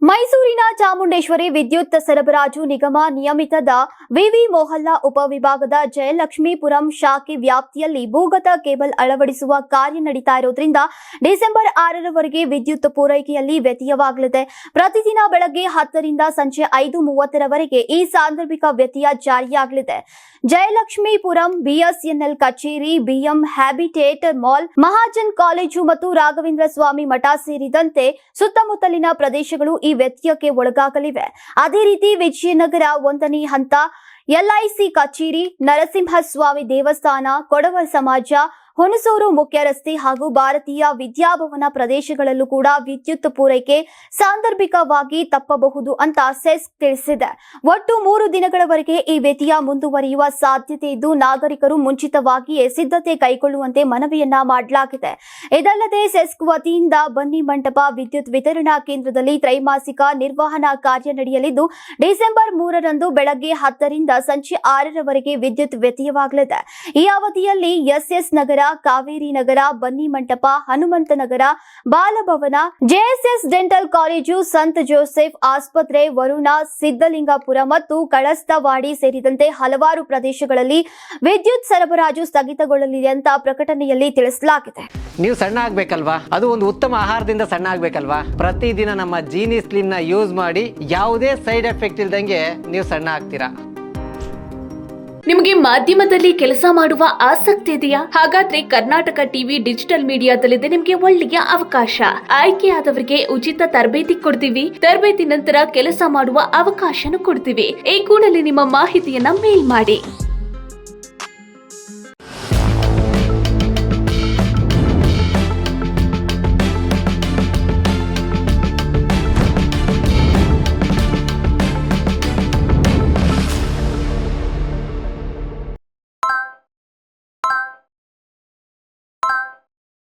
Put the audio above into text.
ಮೈಸೂರಿನ ಚಾಮುಂಡೇಶ್ವರಿ ವಿದ್ಯುತ್ ಸರಬರಾಜು ನಿಗಮ ನಿಯಮಿತದ ವಿವಿ ಮೊಹಲ್ಲಾ ಉಪವಿಭಾಗದ ಜಯಲಕ್ಷ್ಮೀಪುರಂ ಶಾಖೆ ವ್ಯಾಪ್ತಿಯಲ್ಲಿ ಭೂಗತ ಕೇಬಲ್ ಅಳವಡಿಸುವ ಕಾರ್ಯ ನಡೀತಾ ಇರೋದ್ರಿಂದ ಡಿಸೆಂಬರ್ 6ರವರೆಗೆ ವಿದ್ಯುತ್ ಪೂರೈಕೆಯಲ್ಲಿ ವ್ಯತ್ಯಯವಾಗಲಿದೆ. ಪ್ರತಿದಿನ ಬೆಳಗ್ಗೆ 10 ರಿಂದ ಸಂಜೆ 5:30ರವರೆಗೆ ಈ ಸಾಂದರ್ಭಿಕ ವ್ಯತ್ಯಯ ಜಾರಿಯಾಗಲಿದೆ. ಜಯಲಕ್ಷ್ಮೀಪುರಂ ಬಿಎಸ್ಎನ್ಎಲ್ ಕಚೇರಿ, BM habitat mall, Mahajan college ಮತ್ತು ರಾಘವೇಂದ್ರ ಸ್ವಾಮಿ ಮಠ ಸೇರಿದಂತೆ ಸುತ್ತಮುತ್ತಲಿನ ಪ್ರದೇಶಗಳು ಈ ವ್ಯತ್ಯಯಕ್ಕೆ ಒಳಗಾಗಲಿವೆ. ಅದೇ ರೀತಿ ವಿಜಯನಗರ 1ನೇ ಹಂತ, ಎಲ್ಐಸಿ ಕಚೇರಿ, ನರಸಿಂಹಸ್ವಾಮಿ ದೇವಸ್ಥಾನ, ಕೊಡವ ಸಮಾಜ, ಹುಣಸೂರು ಮುಖ್ಯ ರಸ್ತೆ ಹಾಗೂ ಭಾರತೀಯ ವಿದ್ಯಾಭವನ ಪ್ರದೇಶಗಳಲ್ಲೂ ಕೂಡ ವಿದ್ಯುತ್ ಪೂರೈಕೆ ಸಾಂದರ್ಭಿಕವಾಗಿ ತಪ್ಪಬಹುದು ಅಂತ ಸೆಸ್ಕ್ ತಿಳಿಸಿದೆ. ಒಟ್ಟು 3 ದಿನಗಳವರೆಗೆ ಈ ವ್ಯತ್ಯಯ ಮುಂದುವರಿಯುವ ಸಾಧ್ಯತೆ ಇದ್ದು, ನಾಗರಿಕರು ಮುಂಚಿತವಾಗಿಯೇ ಸಿದ್ಧತೆ ಕೈಗೊಳ್ಳುವಂತೆ ಮನವಿಯನ್ನ ಮಾಡಲಾಗಿದೆ. ಇದಲ್ಲದೆ ಸೆಸ್ಕ್ ವತಿಯಿಂದ ಬನ್ನಿ ಮಂಟಪ ವಿದ್ಯುತ್ ವಿತರಣಾ ಕೇಂದ್ರದಲ್ಲಿ ತ್ರೈಮಾಸಿಕ ನಿರ್ವಹಣಾ ಕಾರ್ಯ ನಡೆಯಲಿದ್ದು, ಡಿಸೆಂಬರ್ 3ರಂದು ಬೆಳಗ್ಗೆ 10 ರಿಂದ ಸಂಜೆ 6ರವರೆಗೆ ವಿದ್ಯುತ್ ವ್ಯತ್ಯಯವಾಗಲಿದೆ. ಈ ಅವಧಿಯಲ್ಲಿ ಎಸ್ಎಸ್ ನಗರ, ಕಾವೇರಿ ನಗರ, ಬನ್ನಿ ಮಂಟಪ, ಹನುಮಂತ ನಗರ, Balbhavan, JSS dental college, ಸಂತ್ Joseph ಆಸ್ಪತ್ರೆ, ವರುಣ, ಸಿದ್ದಲಿಂಗಪುರ ಮತ್ತು ಕಳಸ್ತವಾಡಿ ಸೇರಿದಂತೆ ಹಲವಾರು ಪ್ರದೇಶಗಳಲ್ಲಿ ವಿದ್ಯುತ್ ಸರಬರಾಜು ಸ್ಥಗಿತಗೊಳ್ಳಲಿದೆ ಅಂತ ಪ್ರಕಟಣೆಯಲ್ಲಿ ತಿಳಿಸಲಾಗಿದೆ. ನೀವು ಸಣ್ಣ ಆಗ್ಬೇಕಲ್ವಾ? ಅದು ಒಂದು ಉತ್ತಮ ಆಹಾರದಿಂದ ಸಣ್ಣ ಆಗ್ಬೇಕಲ್ವಾ? ಪ್ರತಿದಿನ ನಮ್ಮ ಜೀನಿ ಸ್ಲಿಮ್ ನ ಯೂಸ್ ಮಾಡಿ ಯಾವುದೇ ಸೈಡ್ ಎಫೆಕ್ಟ್ ಇಲ್ದಂಗೆ ನೀವು ಸಣ್ಣ ಆಗ್ತೀರಾ. ನಿಮಗೆ ಮಾಧ್ಯಮದಲ್ಲಿ ಕೆಲಸ ಮಾಡುವ ಆಸಕ್ತಿ ಇದೆಯಾ? ಹಾಗಾದ್ರೆ ಕರ್ನಾಟಕ ಟಿವಿ ಡಿಜಿಟಲ್ ಮೀಡಿಯಾದಲ್ಲಿದೆ ನಿಮಗೆ ಒಳ್ಳೆಯ ಅವಕಾಶ. ಆಯ್ಕೆಯಾದವರಿಗೆ ಉಚಿತ ತರಬೇತಿ ಕೊಡ್ತೀವಿ. ತರಬೇತಿ ನಂತರ ಕೆಲಸ ಮಾಡುವ ಅವಕಾಶನೂ ಕೊಡ್ತೀವಿ. ಈ ಕೂಡಲೇ ನಿಮ್ಮ ಮಾಹಿತಿಯನ್ನ ಮೇಲ್ ಮಾಡಿ.